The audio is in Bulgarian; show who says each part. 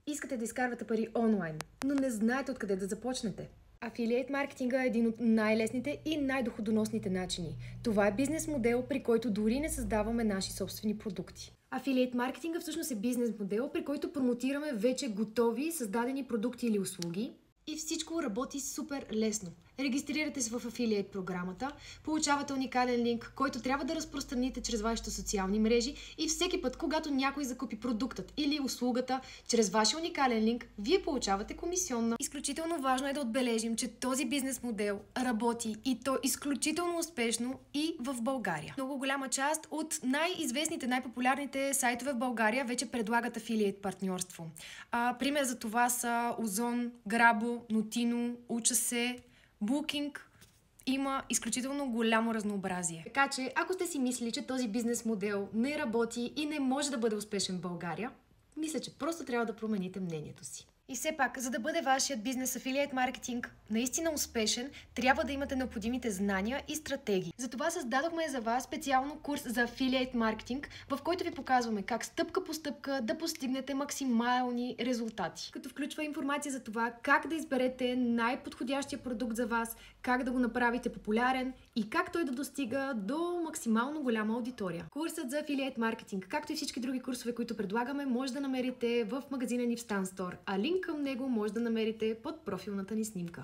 Speaker 1: Искате да изкарвате пари онлайн, но не знаете откъде да започнете. Афилиейт маркетинга е един от най-лесните и най-доходоносните начини. Това е бизнес модел, при който дори не създаваме наши собствени продукти. Афилиейт маркетинга всъщност е бизнес модел, при който промотираме вече готови, създадени продукти или услуги, и всичко работи супер лесно. Регистрирате се в Affiliate програмата, получавате уникален линк, който трябва да разпространите чрез вашите социални мрежи и всеки път, когато някой закупи продуктът или услугата чрез вашия уникален линк, вие получавате комисионна. Изключително важно е да отбележим, че този бизнес модел работи и то изключително успешно и в България. Много голяма част от най-известните, най-популярните сайтове в България вече предлагат Affiliate партньорство. Пример за това са Озон, Грабо, Нотино, Уча се, Booking. Има изключително голямо разнообразие. Така че, ако сте си мислили, че този бизнес модел не работи и не може да бъде успешен в България, мисля, че просто трябва да промените мнението си. И все пак, за да бъде вашият бизнес афилиейт маркетинг наистина успешен, трябва да имате необходимите знания и стратегии. Затова създадохме за вас специално курс за афилиейт маркетинг, в който ви показваме как стъпка по стъпка да постигнете максимални резултати. Като включва информация за това как да изберете най-подходящия продукт за вас, как да го направите популярен и как той да достига до максимално голяма аудитория. Курсът за афилиейт маркетинг, както и всички други курсове, които предлагаме, може да намерите в магазина ни в Stan Store, а линк към него може да намерите под профилната ни снимка.